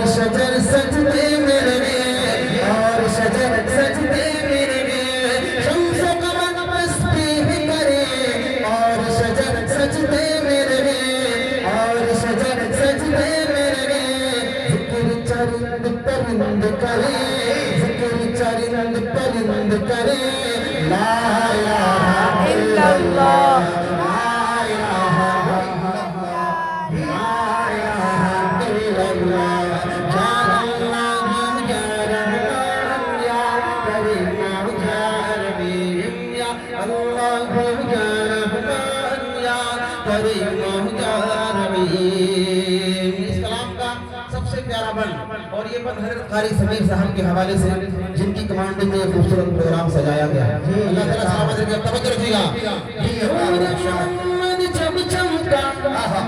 शजर सजदे मेरे और शजर सजदे मेरे शम्स कमर तस्बीह करे और शजर सजदे मेरे और शजर सजदे मेरे जिक्र चरिंद परिंद करे जिक्र चरिंद परिंद करे ला इलाहा इल्लल्लाह और ये बंद हज़रत क़ारी समीर साहब के हवाले से जिनकी कमांडिंग में खूबसूरत प्रोग्राम सजाया गया है। अल्लाह ताला सलामत रखे, तवज्जो रखिएगा। मोहम्मद जब चमका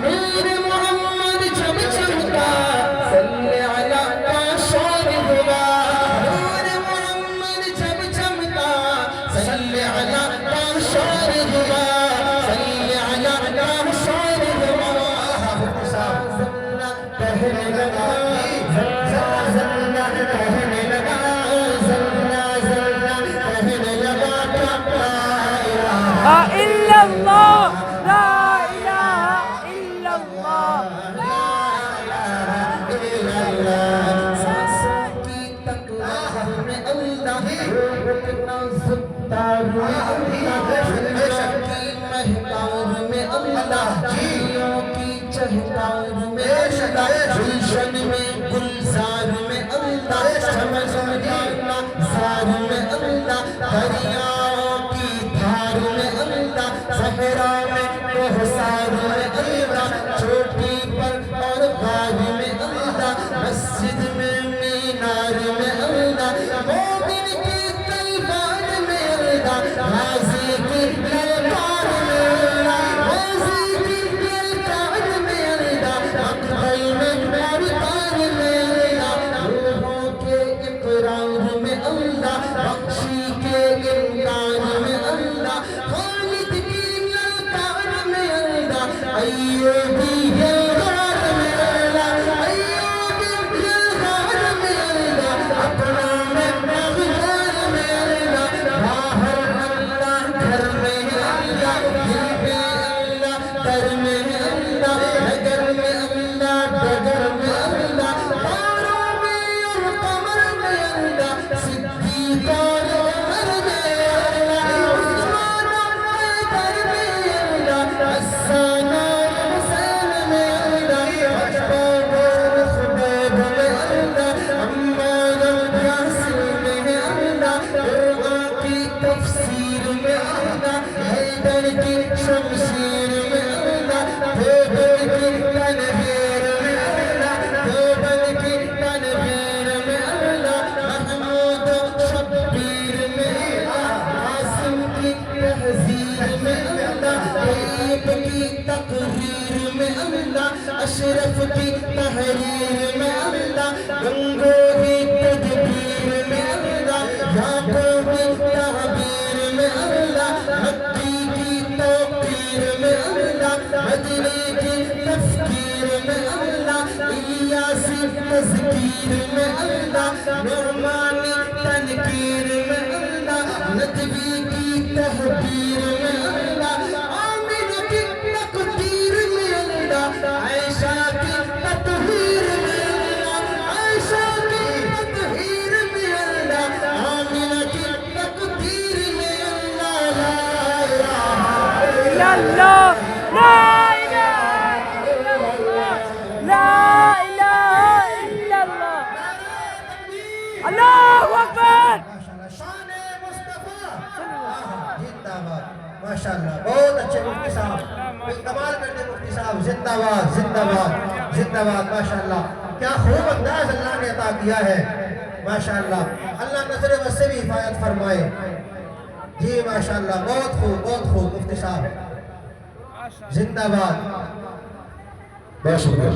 मेरे मोहम्मद जब चमका सल्ले अला का शान हुआ मेरे मोहम्मद जब चमका सल्ले अला का शान हुआ सल्ले अला का शान हुआ कहने लगा गुलशन में गुलजार में अल्लाह जार में अल्लाह दरियाओं की धार में अल्लाह सहरा में कोहसार में अल्लाह चोटी पर और गार में अल्लाह मस्जिद में मीनार में अल्लाह मोमिन की तलवार में अल्लाह गाजी की ललकार में अल्लाह गाजी की ललकार में अल्लाह अकबर में मरदार में अल्लाह रूहों के इकरार में अल्लाह बख्शी के इनकार में अल्लाह खालिद की ललकार में अल्लाह अय्यूबी यलगार में अल्लाह अय्यूबी यलगार में अल्लाह अपना में मगदार में अल्लाह बाहर अल्लाह घर में अल्लाह दिल में अल्लाह दर में अल्लाह नगर में अल्लाह डगर में अल्लाह तारों में और कमर में अल्लाह सिद्दीक़ और उमर में अल्लाह उस्मान और हैदर में अल्लाह हसन और हुसैन में अल्लाह अशबाब और खुबैब में अल्लाह अम्मार और यासिर में अल्लाह कुरान की तफसीर में अल्लाह हैदर की शमशीर में अल्लाह देवबंद की तनवीर में अल्लाह देवबंद की तनवीर में अल्लाह महमूद शब्बीर में अल्लाह आसिम की तहजीर में अल्लाह तैयब की तकरीर में अल्लाह अशरफ की तहरीर में अल्लाह गंगोही तदबीर में अल्लाह याकूबी तहबीर में अल्लाह मक्की की तौकीर में अल्लाह मदनी की तफकीर में अल्लाह इलियासी तज़कीर में अल्लाह नुरमानी तनकीर में अल्लाह नदवी की तहबीर में अल्लाह आमिना की तकदीर में अल्लाह आयशा की तत्हीर में अल्लाह आयशा की तत्हीर में अल्लाह आमिना की तकदीर में अल्लाह ला इलाहा इल्लल्लाह ला इलाहा इल्लल्लाह ला इलाहा इल्लल्लाह अल्लाहु अकबर शान मुस्तफा जिंदाबाद माशाअल्लाह बहुत अच्छे मुफ्ती साहब कमाल करते मुफ्ती साहब जिंदाबाद जिंदाबाद जिंदाबाद माशाअल्लाह क्या खूब अंदाज अल्लाह ने अता किया है माशाअल्लाह अल्लाह नजर बस से भी हिफायत फरमाए जी माशाअल्लाह बहुत खूब मुफ्ती साहब जिंदाबाद बहुत शुक्रिया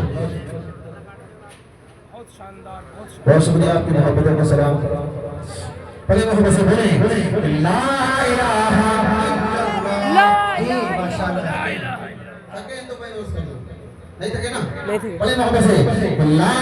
बहुत शुक्रिया आपकी मोहब्बतों का सलाम पहले मोहब्बत से बोले ला इलाहा इल्लल्लाह माशाअल्लाह थके तो भाई उसको नहीं थके ना पहले मोहब्बत से ला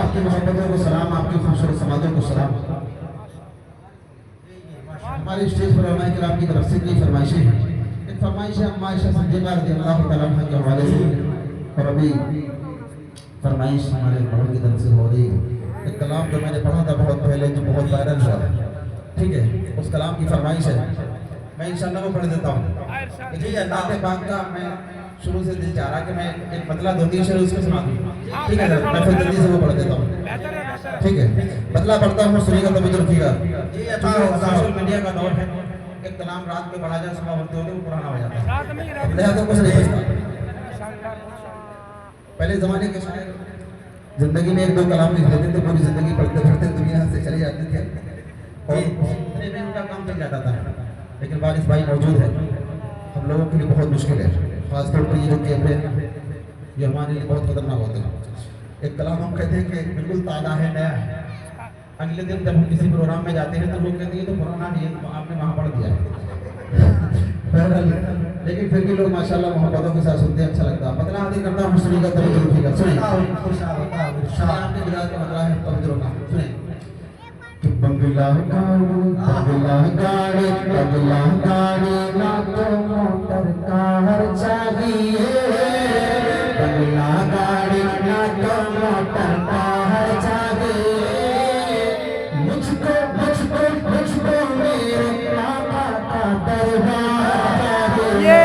आपकी मोहब्बतों को सलाम, आपकी खूबसूरत समातों को सलाम। हमारे स्टेज पर उलमाए किराम की तरफ से कई फरमाइशें हैं। एक फरमाइश है अम्मा आयशा सिद्दीक़ा रज़ियल्लाहु तआला अन्हा के हवाले से, और अभी फरमाइश हमारे बड़ों की तरफ से हो रही है। एक कलाम जो मैंने पढ़ा था बहुत पहले, जो बहुत वायरल हुआ, ठीक है, उस कलाम की फरमाइश है, मैं इंशाअल्लाह वो पढ़ देता हूँ। देखिए अल्लाह पाक का मैं शुरू से दिल चाह रहा कि मैं एक बदला 2-3 शेर उसको सुना दूँ, ठीक है, मैं फिर जल्दी से वो पढ़ देता हूँ, ठीक है, बदला पढ़ता हूँ, सुनिएगा तो मुझे रुकिएगा। सोशल मीडिया का दौर है, एक कलाम रात में पढ़ा जाए सुबह होते होते वो पुराना हो जाता है, तो कुछ नहीं बचता। पहले जमाने के शायर जिंदगी में 1-2 कलाम लिख देते थे, पूरी जिंदगी पढ़ते पढ़ते दुनिया से चले जाते थे और में उनका काम चल जाता था। लेकिन वारिस भाई मौजूद है, हम लोगों के लिए बहुत मुश्किल है, खासतौर पर ये जो कैमरे हैं ये हमारे लिए बहुत खतरनाक होते हैं। एक कलाम हम कहते हैं कि बिल्कुल ताज़ा है, नया है, अगले दिन जब हम किसी प्रोग्राम में जाते हैं तो लोग कहते हैं तो पुराना नहीं है, तो आपने वहाँ पढ़ दिया है। लेकिन फिर भी लोग माशाल्लाह मोहब्बतों के साथ सुनते हैं, अच्छा लगता है। बदला हाजिर करता हूँ, सुनिएगा तभी जरूर ठीक है, सुनिए आपके बिलाल का बदला है, तभी जरूर सुनिए। बंगला गाड़ी ना तो मोटर कार चाहिए, बंगला गाड़ी ना तो मोटर कार चाहिए, मुझको मेरे आका का दरबार चाहिए,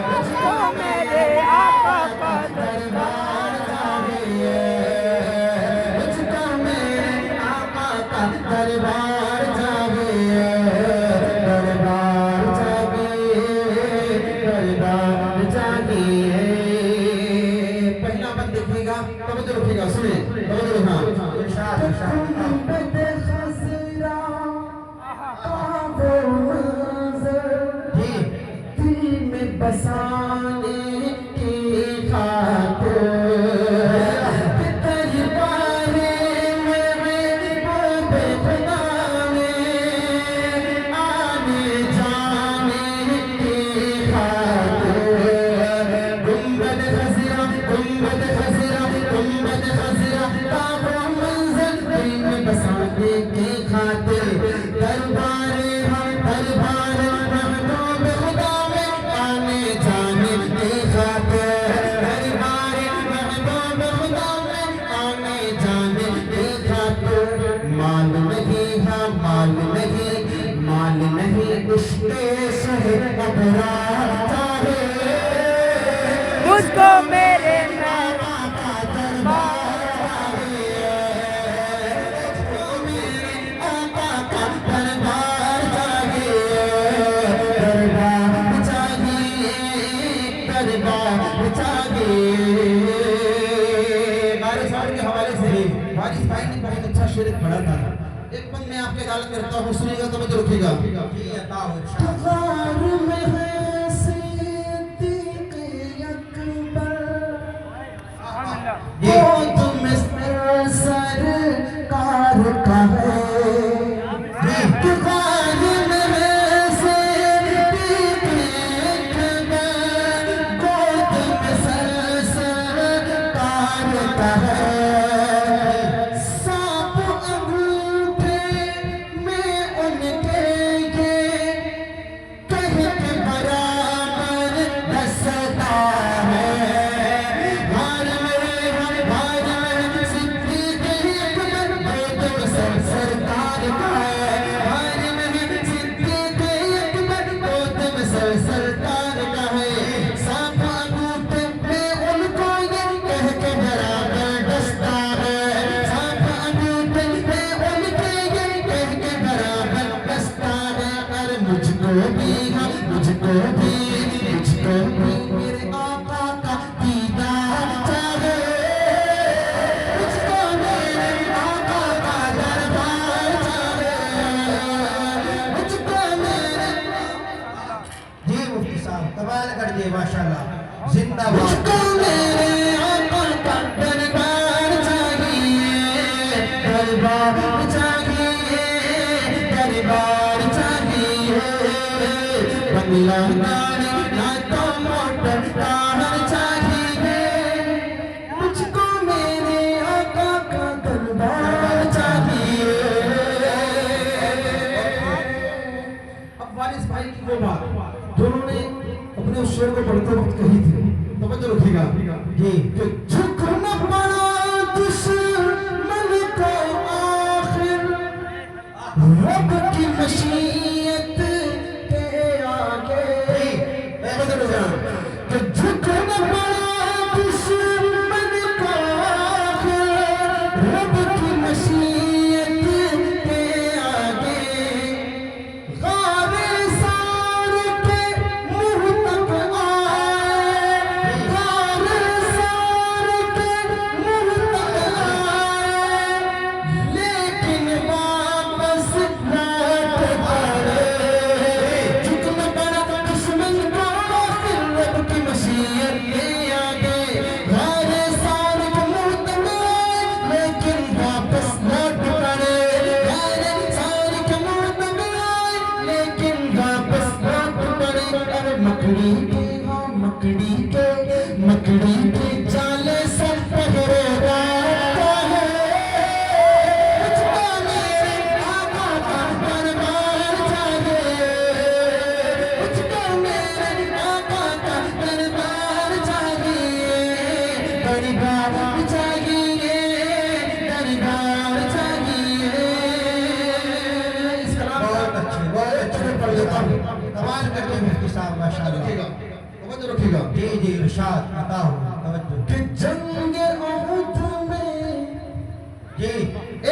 मुझको मेरे आका का दरबार चाहिए, मुझको मेरे आका का दरबार चाहिए, दरबार चाहिए। पहला बंद देखिएगा, तब तो रुकिएगा, सुनिए, बसाने की खातिर दरबारे मेरे बेखुदाने आने जाने की खातिर, गुंबद खज़िरा ताबो मंज़िल दिल में बसाने की खातिर, दरबारे महबूब खुदा में आने जाने की खातिर, दरबारे महबूब खुदा में आने जाने की खातिर, माल नहीं उसके शहर अबरार चाहिए, मुझको मेरे आका का दरबार चाहिए, मुझको मेरे आका का दरबार चाहिए, दरबार चाहिए। वारिस भाई के हवाले से वारिस भाई ने बहुत अच्छा शेर पढ़ा था, एक पल में आपके अदालत करता हूँ, सुनिएगा तो मुझे रुकिएगा। पुकार में है सिद्दीक़ अकबर, वो तुम सरकार का है, पुकार में है सिद्दीक़ अकबर, वो तुम सरकार का है, सरकार चाहिए माशाल्लाह जिंदाबाद मुझको मेरे आका का दरबार चाहिए, दरबार चाहिए, दरबार चाहिए। बंगला गाड़ी ना तो मोटर कार चाहिए, मुझको मेरे आका का दरबार चाहिए। अब वारिस भाई की वो बात जो उन्होंने अपने उस शेर को पढ़ते वक्त कही थी, तवज्जो रखिएगा जी। कि झुकना पड़ा दुश्मन को आखिर रब की मशीयत के आगे, कि झुकना पड़ा दुश्मन को आखिर रब की मशीयत के आगे। गारे सार के मुँह तक आए, गारे सार के मुँह तक आए, लेकिन वापस लौट पड़े। झुकना पड़ा दुश्मन को आखिर रब की मशीयत के आगे। गारे सार के मुँह तक आए, लेकिन वापस लौट पड़े। गारे सार के मुँह तक आए, लेकिन वापस लौट पड़े। अरे मकड़ी के जाले सब पहरेदार है। मुझको मेरे आका का दरबार चाहिए, मुझको मेरे आका का दरबार चाहिए, दरबार चाहिए, दरबार चाहिए। इस कलाम बहुत अच्छे पढ़ लेता हूँ कमाल करके मुफ्ती साहब माशाल्लाह तवज्जो रखिएगा जी जी इरशाद अता हो तवज्जो कि जंग ओहद में जी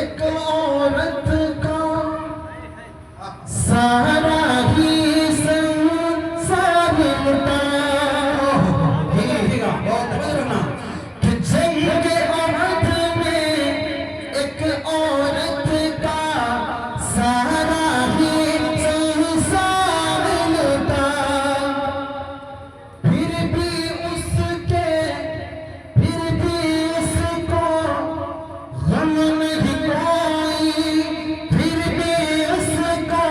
एक औरत का सारा ही संसार लुटा। जी रखिएगा बहुत तवज्जो रखना कि जंग ओहद में एक औरत का सारा ही संसार लुटा। फिर भी उसको गम नहीं कोई, फिर भी उसको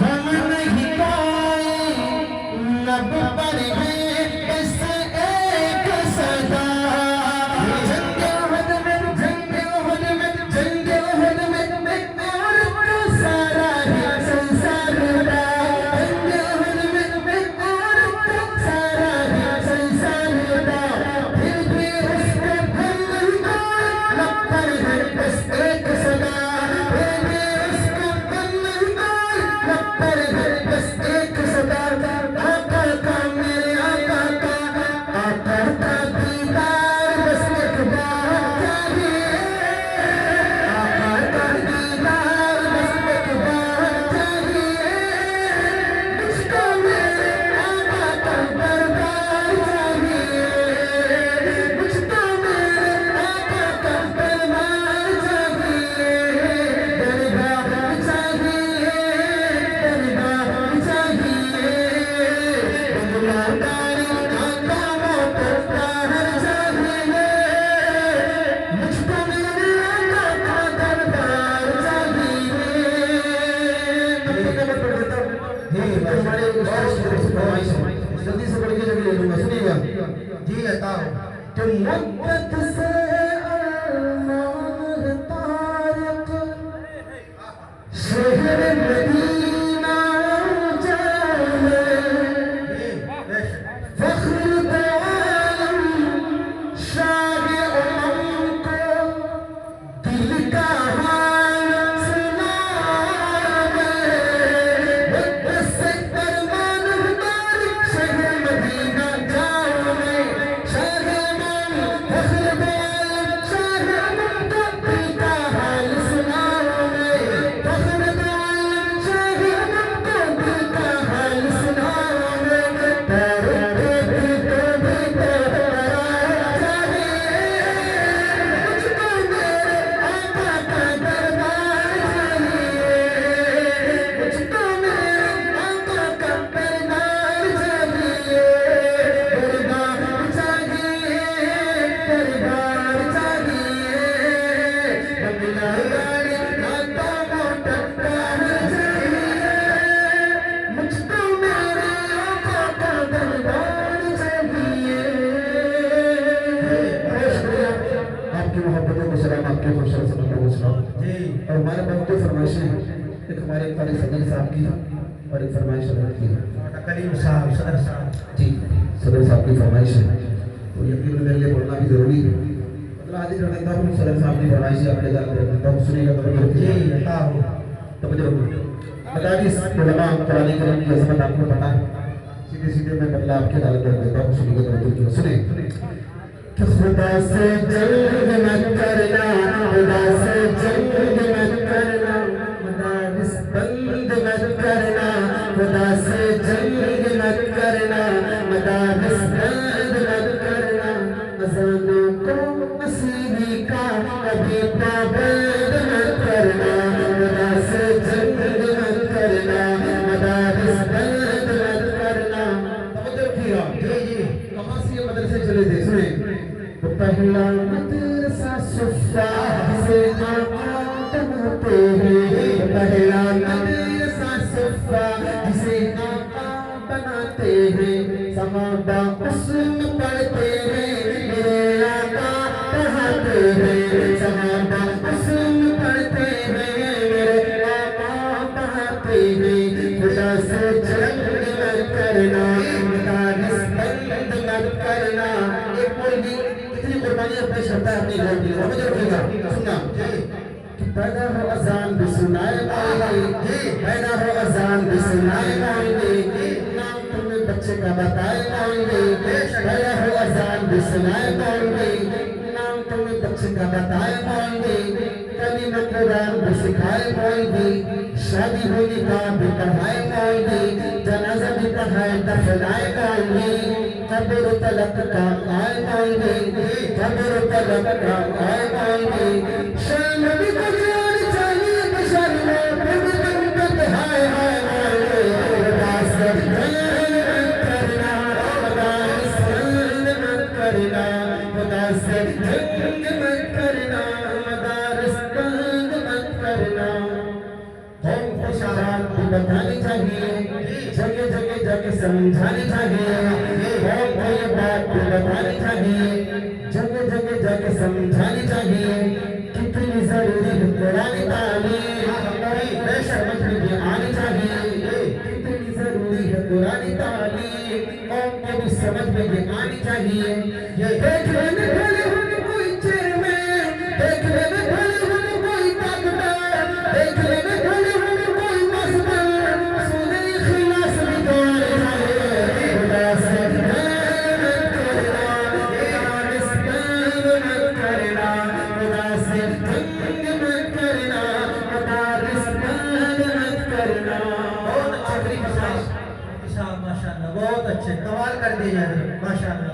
गम नहीं कोई। लब पर है बस एक सदा। जंग ओहद में औरत सारा ही संसार लुटा। जंग ओहद में औरत सारा ही संसार लुटा। फिर भी उसको गम नहीं कोई, लब पर है बस एक सदा। फिर भी उसको गम नहीं कोई, लब पर है बस एक सदा। आका का मेरे आका का दीदार बस एक बार चाहिए। आका का दीदार बस एक बार चाहिए। मुझको मेरे आका का दरबार चाहिए, मुझको मेरे आका का दरबार चाहिए, दरबार चाहिए, दरबार चाहिए। बंगला गाड़ी आका मोटर कार चाहिए, मुझको मेरे आका का दरबार चाहिए। हमारे जल्दी से पढ़ के जल्दी ले लूंगा, सुनिएगा जी अता हो कि मुद्दत से अरमान तारक शहर मदीना जाने। फख्र दे आलम शाह उमम को दिल का हाल सुनावे। मुद्दत से अरमान तारक शहर मदीना जाने। शहर में फख्र दे फरमाइशें हैं। एक हमारे कारी सदर साहब की और एक फरमाइश अदर की करीम साहब सदर साहब जी, सदर साहब की फरमाइश है तो यकीन मेरे लिए बोलना भी जरूरी है। मतलब हाजिर कर देता हूँ सदर साहब की फरमाइश आपके साथ कर देता हूँ, सुनिएगा तो मुझे बता दी उलमा कुरान करीम की अज़मत आपको पता है, सीधे सीधे मैं बदला आपके हाल कर देता हूँ, सुनिएगा तो सुने। कि खुदा से जंग मत करना, खुदा से जंग मत करना, मदारिस बंद मत करना, खुदा से जंग मत करना, मदारिस बंद मत करना, अज़ानों को मसीही का कभी पाबंद मत करना, खुदा से जंग मत करना, मदारिस बंद मत करना। तवज्जो रखिएगा, कहाँ से ये मदरसे चले थे सुने। पहला मदरसा सुफ़ा से आका बनाते हैं, पहला मदरसा सुफ़ा जिसे आका बनाते हैं, सहाबा उसमें पढ़ते हैं, मेरे आका पढ़ाते हैं, सहाबा उसमें पढ़ते हैं, मेरे आका पढ़ाते हैं। खुदा से जंग मत करना, मदारिस बंद मत करना। एक बोल कुर्बानी अपने शब्द अपनी घर की समझ रखिएगा, सुनना कि पैदा हो अजान भी सुनाए मांगे, पैदा हो अजान भी सुनाए मांगे, नाम तुम्हें बच्चे का बताए मांगे, पैदा हो अजान भी सुनाए मांगे, नाम तुम्हें बच्चे का बताए मांगे, कलीमा कुरान भी सिखाए मांगे, शादी होने का भी पढ़ाए मांगे, जनाजा भी पढ़ाए दफनाए मांगे, कब्र तलक का आए मांगे, कब्र तलक का आए मांगे, शाम भी गुजार चाहिए बशर में फिर तक हाय हाय मांगे, खुदा से जंग मत करना, मदारिस बंद मत करना, खुदा से जंग मत करना, मदारिस बंद मत करना। कौम को शराब भी बतानी चाहिए, जगह जगह जगह समझानी चाहिए, कौम को ये बात भी बतानी चाहिए, जगह जगह जगह समझानी चाहिए, कितनी जरूरी है कुरान तालीम, समझ में आनी चाहिए, कितनी जरूरी है कुरान तालीम, कौम को भी समझ में आनी चाहिए। ये देखने में भले होने कोई चेयरमैन, देखने में भले होने कोई ताकतवर, देखने में भले होने कोई मस्तर, सुने इखलास भी गाने चाहिए। खुदा से जंग मत करना, मदारिस बंद मत करना, खुदा से जंग मत करना, मदारिस बंद मत करना। बहुत अच्छा तरीका साहब माशाल्लाह, बहुत अच्छे कमाल कर दिए जा रहे माशाल्लाह।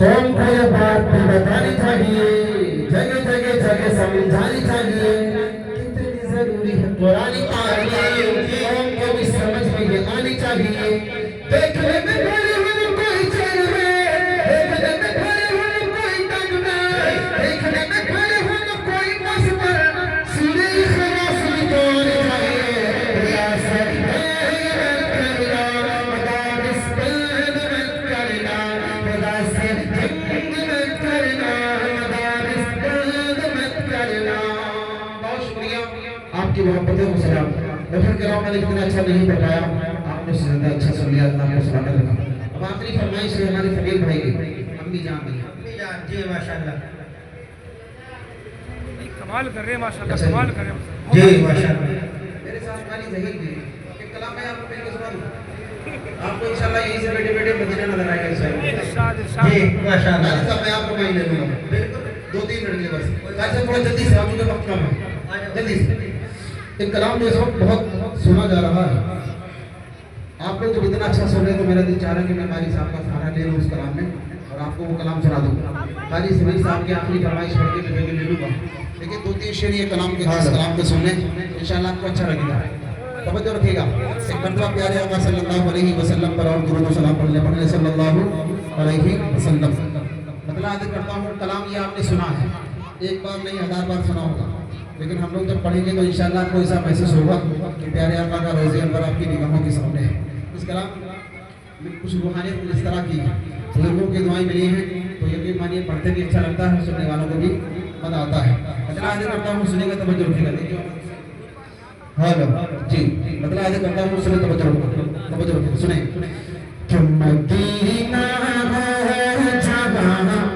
कौन को ये बात भी बतानी चाहिए, जगह जगह जगह समझानी चाहिए, कितनी जरूरी है कुरान तालीम, कौन को भी समझ में ये आनी चाहिए। देखने में भले होने कोई चेयरमैन, देखने में भले होने कोई ताकतवर, देखने में भले होने कोई मस्तर, सुने इखलास भी गाने चाहिए। खुदा से जंग मत करना, मदारिस बंद मत करना, खुदा से जंग मत करना, मदारिस बंद मत करना। बहुत शुक्रिया आपकी मोहब्बतों को सलाम। डॉक्टर के मैंने इतना अच्छा नहीं बताया, आपने उससे ज्यादा अच्छा सुन लिया, अल्लाह आपको सलामत रखा। अब आखिरी फरमाइश है हमारे फकीर भाई की, अम्मी जान की। जी माशाल्लाह, कमाल कर रहे हैं माशाल्लाह, कमाल कर रहे हैं। जी माशाल्लाह। मेरे साथ खाली जहीर भी एक कलाम है, आपको पेश करवा दूं, आपको इंशाल्लाह यहीं से बैठे बैठे मदीना नजर आएगा इंशाल्लाह। इरशाद जी इरशाद माशाल्लाह। गाजी साहब मैं आपको माइक ले लूंगा, बिल्कुल 2-3 मिनट के बस। गाजी साहब थोड़ा जल्दी से, आप मुझे वक्त कम है, जल्दी से। एक कलाम जो इस वक्त बहुत सुना जा रहा है, आप लोग जब इतना अच्छा सुन रहे तो मेरा दिल चाह रहा है कि मैं कारी साहब का सहारा ले लूँ उस कलाम में और आपको वो कलाम सुना दूँ। कारी इसमाइल साहब की आखिरी फरमाइश पढ़ के मैं ले लूँगा, लेकिन 2-3 शेर ये कलाम के खास कलाम पे सुनने इंशाल्लाह आपको अच्छा लगेगा। तवज्जो रखिएगा। एक मरतबा प्यारे आका सल्लल्लाहु अलैहि वसल्लम पर और दुरूद व सलाम पढ़ने सल्लल्लाहु अलैहि वसल्लम। मतलब आगे करता हूँ, कलाम ये आपने सुना है, एक बार नहीं 1000 बार सुना होगा, लेकिन हम लोग जब पढ़ेंगे तो इंशाल्लाह आपको ऐसा महसूस होगा कि प्यारे आका का रोज़े अनवर आपकी निगाहों के सामने है। इस कलाम में कुछ रूहानियत इस तरह की बुजुर्गों की दुआएं मिली हैं, तो यकीन मानिए पढ़ते भी अच्छा लगता है, सुनने वालों को भी मजा आता है। मतलब आगे करता हूँ सुनेगा तो बच्चे रुकेगा। हेलो जी, मतलब आगे करता हूँ सुने तो बच्चे रुकेगा। सुने कि मदीना है जहाँ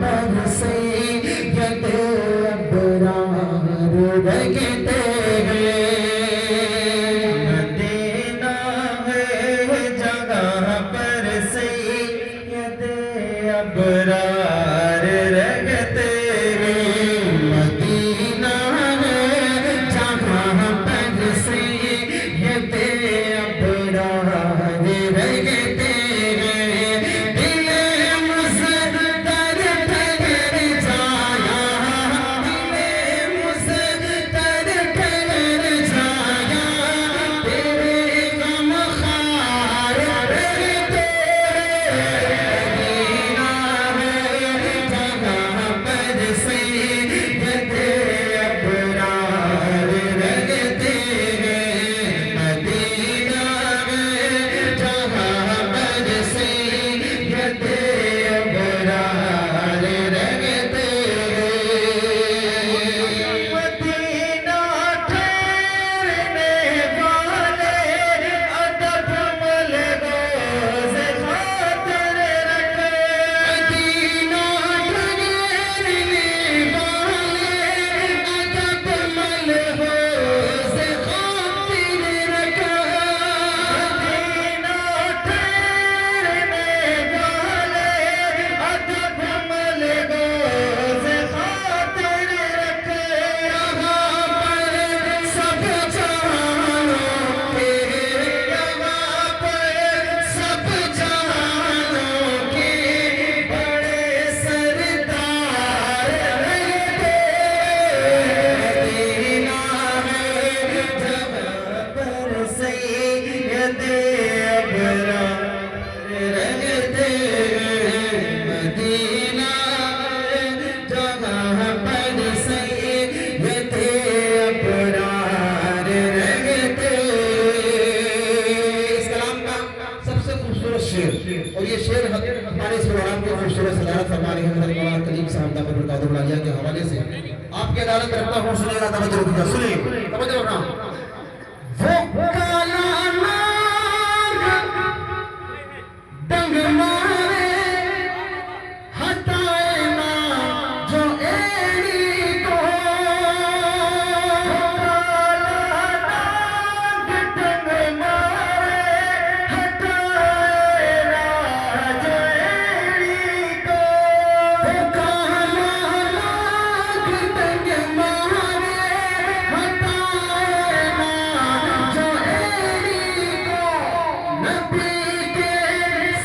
पर सैयद अबरार रहते हैं। मदीना है जहाँ पर सैयद अबरार रहते हैं। मदीना है जहाँ पर सैयद अबरार रहते हैं। दिल मुसद्दर ठहर जाया, दिल मुसद्दर ठहर जाया, तेरे गम खार रहते मदीना है जहाँ पर सैयद अबरार रहते हैं। मदीना है जहाँ पर सैयद अबरार रहते हैं। मदीना ठहरने वाले अदब मलबों से खातिर रखे। मदीना ठहरने वाले अदब मलबों से खातिर रखे। मदीना ठहरने वाले अदब मलबों से खातिर रखे। यहाँ पर सब जहानों के, यहाँ पर सब जहानों के बड़े सरदार रहते। मदीना है जहाँ पर सैयद अबरार रहते हैं। मदीना है जहाँ पर सैयद अबरार रहते हैं। इस कलाम का सबसे खूबसूरत शेर, और ये शेर हमारे इस प्रोग्राम के खूबसूरत सदारत फरमाने हैं हज़रत मौलाना कलीम साहब दामद बरकातुहू आलिया के हवाले से आपकी अदालत में रखता हूँ। सुनिएगा, तवज्जो रखिएगा, सुनिए, तवज्जो रखना। वो काला नाग डंग मारे हटाए ना जो एड़ी को। काला नाग डंग मारे हटाए ना जो एड़ी को। काला नाग डंग मारे हटाए ना जो एड़ी को। नबी के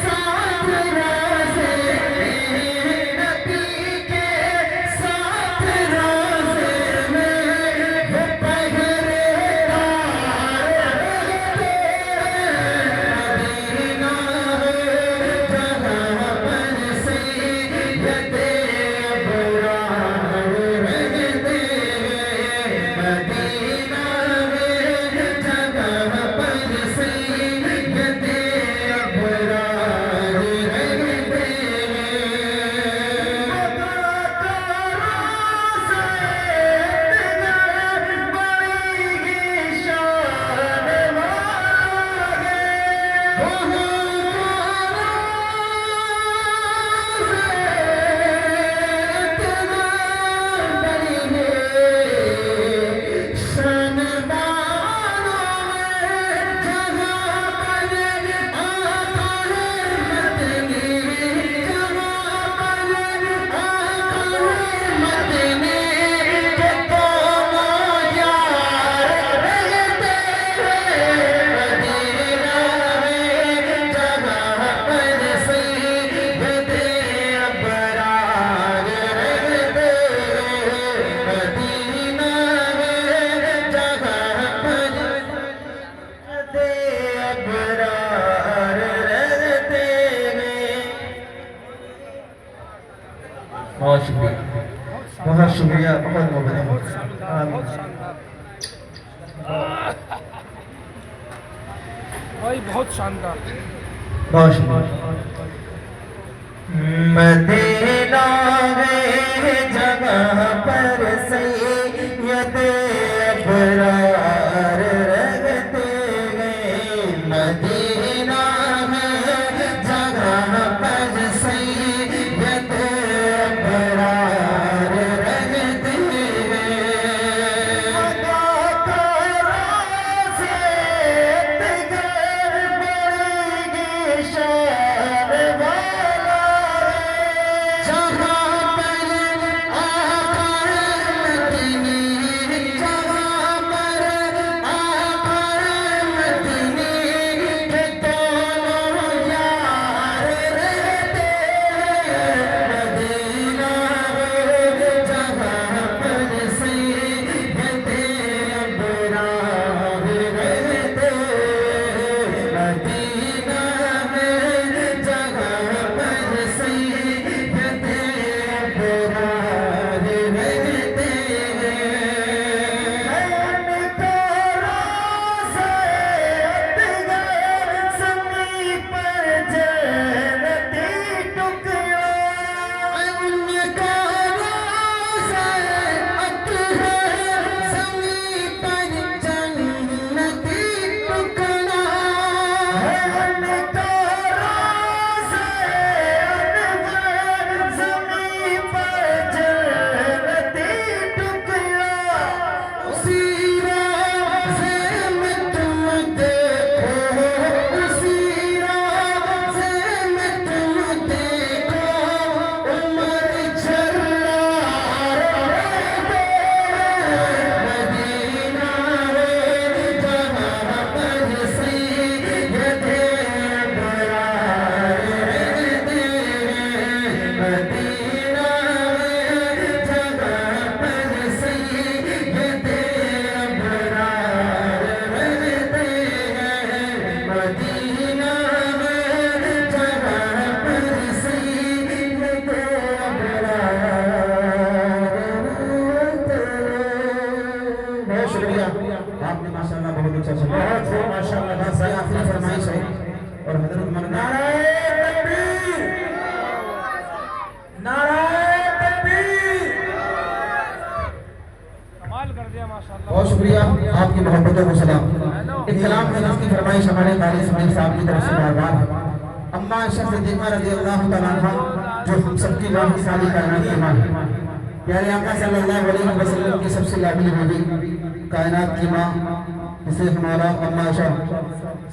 साथ राज़े, नबी के साथ राज़े में वो पहरेदार रहते। मदीना है जहाँ पर सैयद अबरार रहते हैं। मदीना है जहाँ पर सैयद अबरार रहते बहुत शुक्रिया, बहुत शुक्रिया, बहुत भाई बहुत शानदार। बहुत शुक्रिया। मदीना है जगह पर सैयद अबरार रहते हैं। मदीना है जगह पर सैयद अबरार रहते हैं। अदाकारों से दिगर बड़ी शान वाला जहाँ पर आका मदीने, जहाँ पर आका मदीने के दोनों यार रहते हैं। मदीना है जहाँ पर सैयद अबरार रहते हैं। मदीना है जहाँ पर सैयद अबरार रहते हैं। उनको रोज़े अतगर समीप जन्नती टुकड़ा, उनको रोज़े अतगर समीप जन्नती टुकड़ा, उनको रोज़े अतगर समीप जन्नती टुकड़ा। उसी रोज़े में तुम देखो, उसी रोज़े में तुम देखो, उमर जर्रार रहते हैं। मदीना है जहाँ पर सैयद अबरार रहते हैं। मदीना है जहाँ पर सैयद अबरार रहते हैं। मदीना है जहाँ पर सैयद अबरार। बहुत शुक्रिया, आपने माशाअल्लाह बहुत अच्छा सुना। माशाअल्लाह बस आखिरी फरमाइश है और हजरत मरना नाराए तकबीर, नाराए तकबीर। कमाल कर दिया माशाल्लाह। बहुत शुक्रिया, आपकी मोहब्बतों को सलाम। एक कलाम है जिसकी फरमाइश हमारे कारी इस्माइल साहब की तरफ से बार-बार है। अम्मा आयशा सिद्दीक़ा रज़ियल्लाहु तआला अन्हा जो हम सबकी माँ की सारी कायनात की माँ है, प्यारे आका सल्लल्लाहु अलैहि वसल्लम की सबसे लाडली बीवी, कायनात की माँ, जिसे हमारा अम्मा आयशा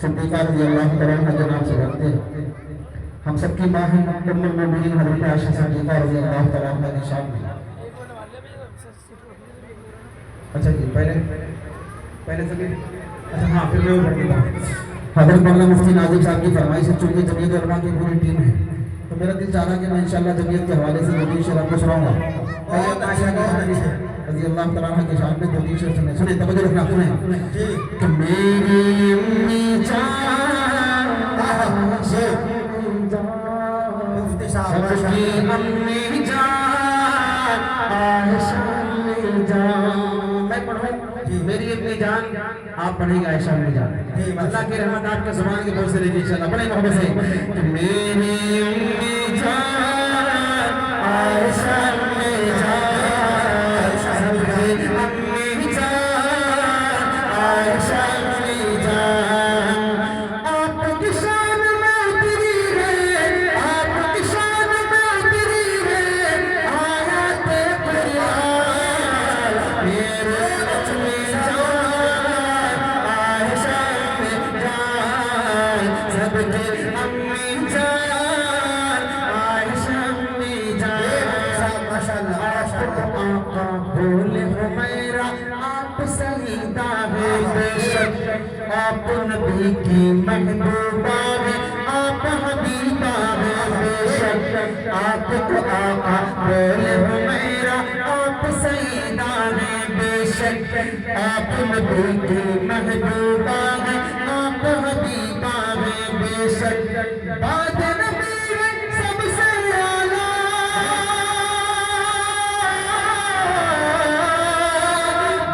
सिद्दीक़ा रज़ियल्लाहु तआला अन्हा के नाम से रखते हैं। हम सबकी माँ हैं उम्मुल मोमिनीन हज़रत आयशा सिद्दीक़ा रज़ियल्लाहु तआला अन्हा की शान में। अच्छा जी, पहले सभी, अच्छा हाँ, फिर मैं पढ़ देता हूँ। हज़रत मौलाना मुफ्ती नाज़िम साहब की फरमाइश है, चूँकि जमीयत उलमा की पूरी टीम है, तो मेरा दिल चाह रहा कि मैं इंशाअल्लाह जमीयत के हवाले से 2-3 शेर आपको सुनाऊंगा। हज़रत आयशा रज़ियल्लाहु तआला अन्हा के शान में 2-3 शेर सुने, सुने, तवज्जो रखना, सुने कि मेरी अम्मी जान, मुफ्ती साहब सबकी अम्मी जान, आयशा अम्मी जान। मैं पढ़ूं, मेरी अम्मी जान, आप पढ़ेंगे आयशा अम्मी जान। अल्लाह की रहमत आपके ज़ुबान के बोल से लेके इंशाअल्लाह बड़े मोहब्बत से कि मेरी अम्मी जान, आयशा अम्मी जान, सबकी अम्मी जान, आयशा अम्मी जान। आपकी शान में उतरी है, आपकी शान में उतरी है आयत कुरान। मेरे अम्मी जान, आयशा अम्मी जान, सबकी अम्मी जान, आयशा अम्मी जान। माशाअल्लाह, आका बोले हुमैरा आप सईदा है बेशक, आप नबी की महबूबा है, आप हबीबा है बेशक। आपको आका बोले हुमैरा आप सईदा है बेशक, आप नबी की महबूबा है, आप हबीबा है बेशक। बाद नबी है सबसे आला,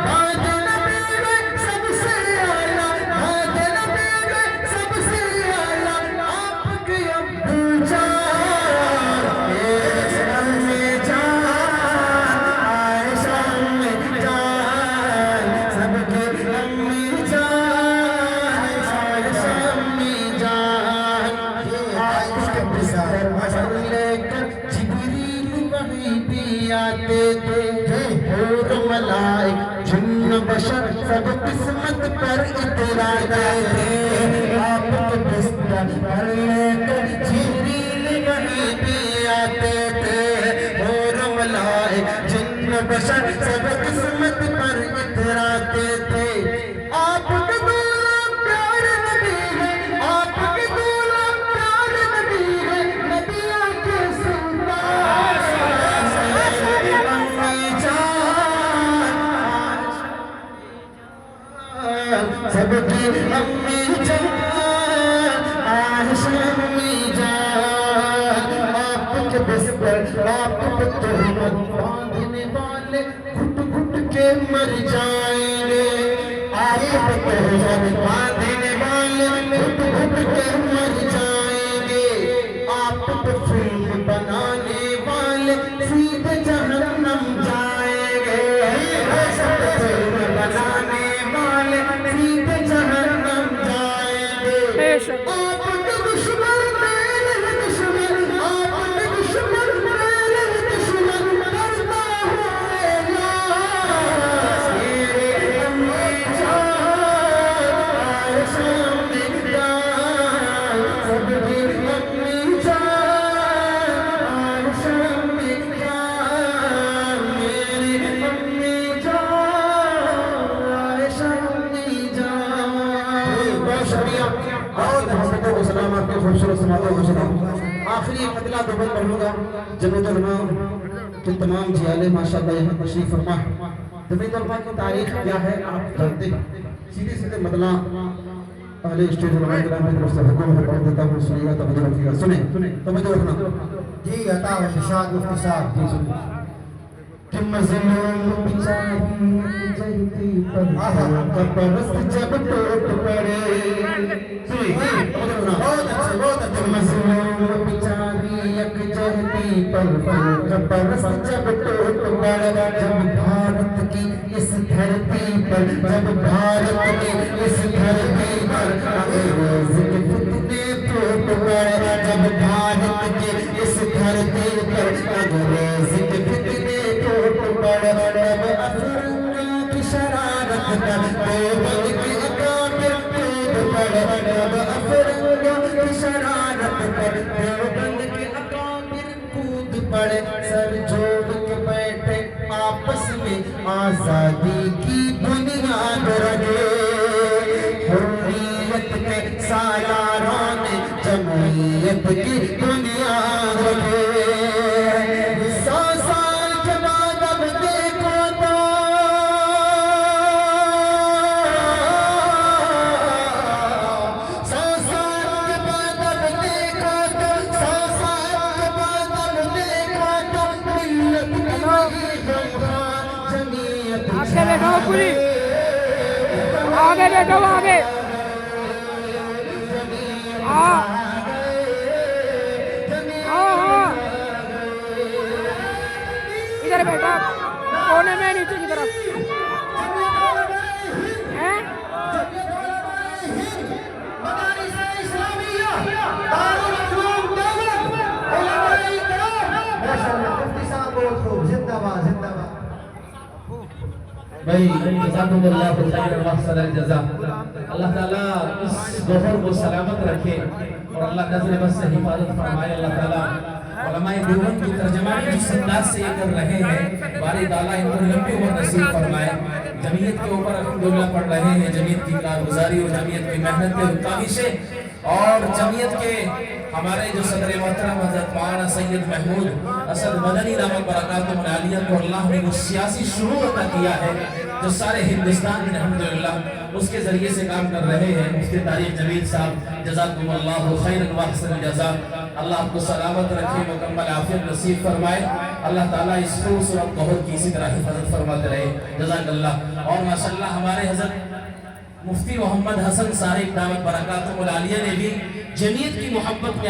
बाद नबी है सबसे आला, बाद नबी है सबसे आला। आपके अब्बू जान बशर सब किस्मत पर इतराते थे आपके बिस्तर पर लेकर जिब्रील वहीं भी आते थे और मलाइक जिन्न बशर सब किस्मत पर इतराते थे आपके दूल्हा प्यारे नबी है आपके दूल्हा प्यारे नबी है नबियों के सुल्तान सबकी अम्मी जान आयशा अम्मी जान आपके बिस्तर आप पे तोहमत बांधने वाले घुट घुट के मर जाएंगे आप पे तोहमत बांधने वाले घुट घुट के मर जाएंगे आप पे फिल्म बनाने वाले सीधे जहन्नम जाएंगे सब फिल्म बनाने वाले सीधे जहन्नम जाएंगे आपके दुश्मन मेरे दुश्मन आपके दुश्मन मेरे दुश्मन करता हुआ मेरे अम्मी जान आयशा अम्मी जान सबकी अम्मी जान आयशा अम्मी जान मेरी अम्मी जान आयशा अम्मी जान बहुत शुक्रिया बहुत मोहब्बतों को सलाम आपके खूबसूरत समातों को सलाम आखिरी एक मतला दोबल पढ़ूंगा जमीयत उलमा के तमाम जियाले माशाअल्लाह यहाँ तशरीफ फरमा जमीयत उलमा की तारीख क्या है आप जानते हैं सीधे सीधे मतला पहले स्टेज उलमा के नाम पे तरफ से हुक्म है पढ़ देता हूँ सुनिएगा तवज्जो रखिएगा सुने तवज्जो रखना जी अता व निशाद मुफ्ती साहब जी सुनिए कि मजलूम बेचारी जयती पर कब्रस्त जब टूट पड़े सुनिए बहुत अच्छे मजलूम बेचारी एक जयती पर कब्रस्त जब टूट पड़े जब भारत की इस धरती पर जब भारत की इस धरती पर अंग्रेज के फितने टूट पड़े जब भारत की इस धरती पर अंग्रेज के फितने टूट पड़े जब अफरंगों की शरारत पर देवबंद के अकाबिर टूट पड़े जब अफरंगों की शरारत पर देवबंद के अकाबिर कूद पड़े सर जोड़ के बैठे आपस में आजादी की बुनियाद रखे हुर्रियत के सालारों ने जमहूरियत की बुनियाद रखे 100 साल के बाद अब देखो तो 100 साल के बाद अब देखो तो 100 साल के बाद अब देखो तो मिल्लत की जमीयत आगे देखो पूरी आगे देखो आगे हाँ इधर बैठा कोने में नीचे की तरफ हैं भाई जज़ाकुमुल्लाह खैरन व अहसनल जज़ा अल्लाह ताला इस दोहर को सलामत रखे और अल्लाह नज़र बस से हिफाजत फरमाए अल्लाह ताला उलमाए देवबंद की तर्जुमानी जिस अंदाज से ये कर रहे हैं बारी ताला इनको लंबी उम्र नसीब फरमाए जमीयत के ऊपर अल्हम्दुलिल्लाह पढ़ रहे हैं जमीयत की कारगुजारी और जमीयत की मेहनत और काविशें और जमीयत के हमारे जो सदर मोहतरम हज़रत मौलाना सैयद महमूद असद मदनी नामक बरकातुल आलिया को अल्लाह ने वो सियासी शुरूर अता किया है जो सारे हिंदुस्तान में अल्हम्दुलिल्लाह उसके जरिए से काम कर रहे हैं मुफ्ती तारिक जमील साहब जज़ाकुमुल्लाहु खैरन व अहसनल जज़ा अल्लाह आपको सलामत रखे मुकम्मल आफियत नसीब फरमाए अल्लाह ताला इस खूबसूरत दौर की इसी तरह हिफाजत फरमाते रहे जज़ाकल्लाह और माशाअल्लाह हमारे हज़रत मुफ्ती मोहम्मद हसन साहिब दामत बरकातुल आलिया ने भी जमीयत की मोहब्बत में